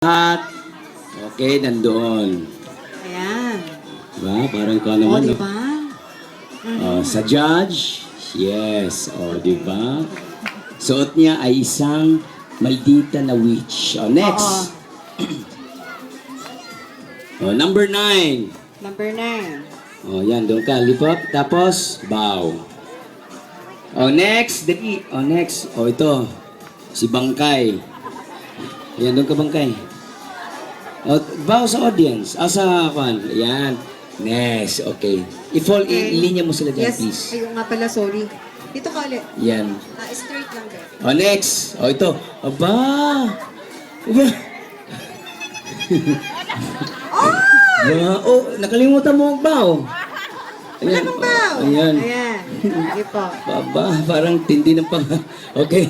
At, okay, nandoon. Ayan. Diba? Parang ka O, naman. No? diba? Sa judge, yes. O, diba? Suot niya ay isang maldita na witch. O, next. O, number 9. Number 9. O, yan, doon ka. Lipat. Tapos, bow. O, next. Dali. O, next. O, ito. Si Bangkay. Yan, doon ka, Bangkay. O, bow sa audience. O, sa kwan. Yan. Next. Okay. Ilinya mo sila dyan, Yes. please. Ayun nga pala, sorry. Dito ka ulit. Yan. Straight lang, girl. O, next. O, ito. Aba. Aba. Oh, nakalimutan mo ang bow. Wala bang bow? Ayan. Ayan. Sige po. Baba, parang tindi ng pang... Okay.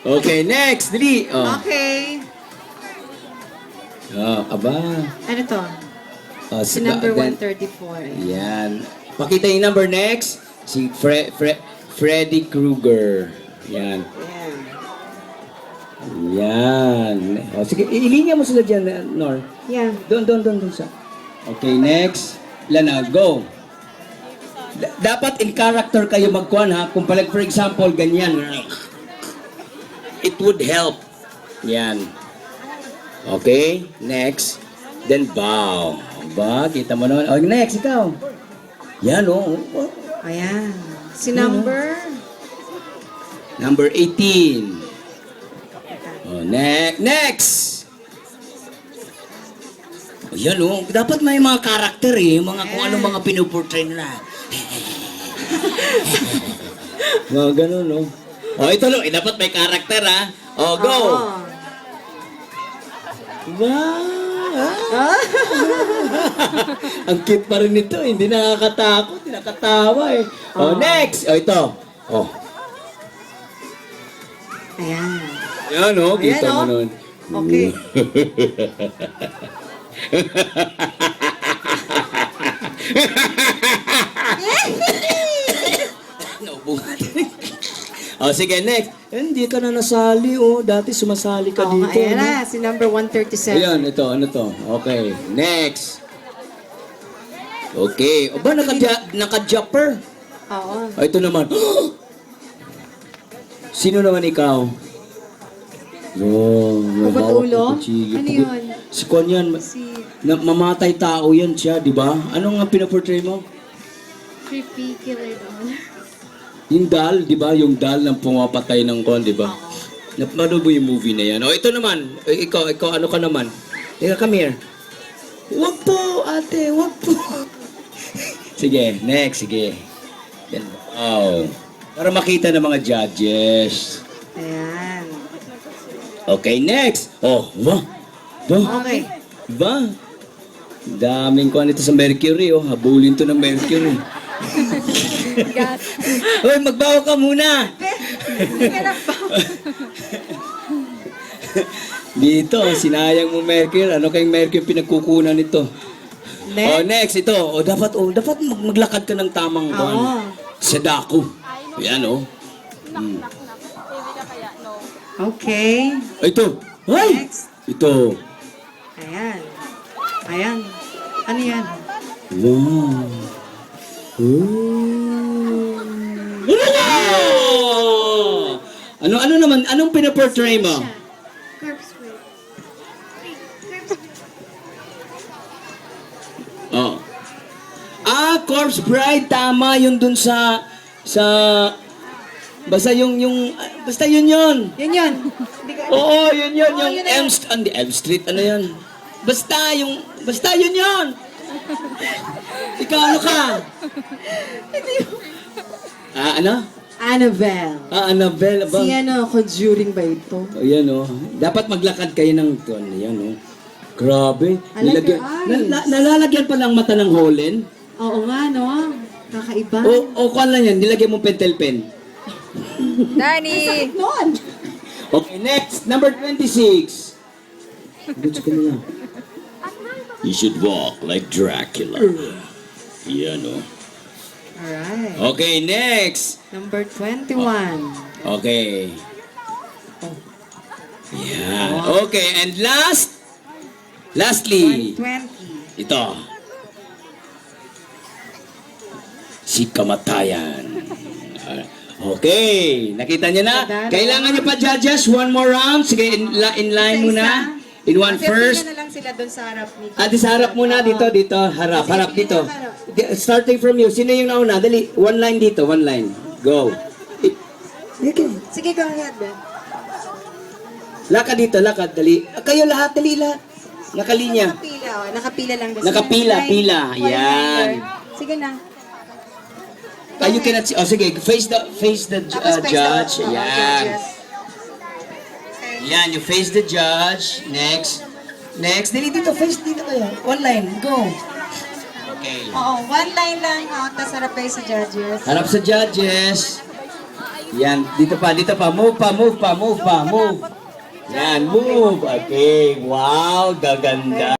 Okay, next. Dali. Oh. Okay. Oh, aba. Ano to? Oh, Si number then- 134. Yan. Pakita yung number next. Si Freddy Krueger. Yan. Ayan. Yan. Oh, sige, ilinya mo sila dyan, Nor. Yan. Doon sa. Okay, next. Lana, go. Dapat in character kayo magkuhan ha. Kung palag, for example, ganyan. It would help. Yan. Okay, next. Then bow. Ba, kita mo naman. Oh, next, ikaw. Yan, oh. Ayan. Si number? Number 18. Oh, next! Yan oh, dapat may mga karakter eh, mga kung ano mga pinuportray nila. Mga ganun no. Oh, ito no, dapat may karakter ha. Oh, go! Oo. Wow! Ang cute pa rin nito, hindi nakakatakot, nakakatawa eh. Oh, next! Oh, ito. Oh. Ayan. Yan oh, kita Ayan, mo oh. nun. Okay. Naubuhan. Oh, sige, next. Hindi ka na nasali, oh. Dati sumasali ka Oo, dito. ayan no? na. Si number 137. Ayan, ito, ano to? Okay, next. Okay. O ba, naka-jumper? Oo. Oh, ito naman. Sino naman ikaw? Oh, may Pugot hawak ulo? na kutsilyo. Ano Pugot- yun? Si Kwan yan. Si Mamatay tao yan siya, di ba? Ano nga pinaportray mo? Creepy Killer doll. Yung doll, di ba? Yung doll na pumapatay ng Kwan, di ba? Napanood mo yung movie na yan. O, ito naman. Ikaw, ano ka naman? Teka, come here. Wag po, ate, wag po. Sige, next, sige. Yan. Wow. Para makita ng mga judges. Ayan. Okay, next. Oh, ba? Ba? Okay. Ba? Daming kuha nito sa Mercury, oh. Habulin to ng Mercury. Hoy, magbawa ka muna. Hindi ka na pa. Dito, sinayang mo Mercury. Ano kayong Mercury pinagkukunan nito? Oh, next, ito. Oh, dapat maglakad ka ng tamang Oo. kuhan. Sa dako. Yan, oh. Okay. Ito. Ay! Next. Ito. Ayan. Ayan. Ano yan? Wow. Oh! Ano naman, anong pinaportray mo? Corpse Bride. Oh. Ah, Corpse Bride, tama yun dun basta basta yun. Yun yun. Hindi ka... Oo, yun, Oo, yung yun na yun. Elm Street, ano yun? Basta yun. Ikaw, ano ka? Ano? Annabelle. Annabelle, ba? Si ano, Conjuring ba ito? Ayan oh. Dapat maglakad kayo ng ton. Ayan oh. Grabe. I like your eyes. Nalalagyan pa ng mata ng holen. Oo nga, no? Kakaiba. O kuan lang yan. Nilagyan mo pentel pen. Danny! Noon. Okay, next. Number 26. Gusto ko na. You should walk like Dracula. Yan oh. Alright. Okay, next. Number 21. Okay. Yan. Okay, and lastly, 20. ito. Si kamatayan. Okay, nakita niyo na? Kailangan niyo pa, judges, one more round. Sige, in line muna. In one first. na lang sila doon sa harap ni Di sa harap muna, dito, harap dito. Starting from you, sino yung nauna? Dali, one line dito, one line. Go. Sige, go ahead, Ben. Lakad dito, lakad, dali. Kayo lahat, dali lahat. Nakalinya. Nakapila, oh. Nakapila lang. Nakapila, pila. Yan. Sige na. You cannot see. Oh, sige, face the judge. Yan. Yan, you face the judge. Next. Dali dito, face dito kayo. One line, go. Okay. Oo, one line lang. Tapos harap kayo sa judges. Harap sa judges. Yan, dito pa. Move. Yan, move. Okay, wow, gaganda.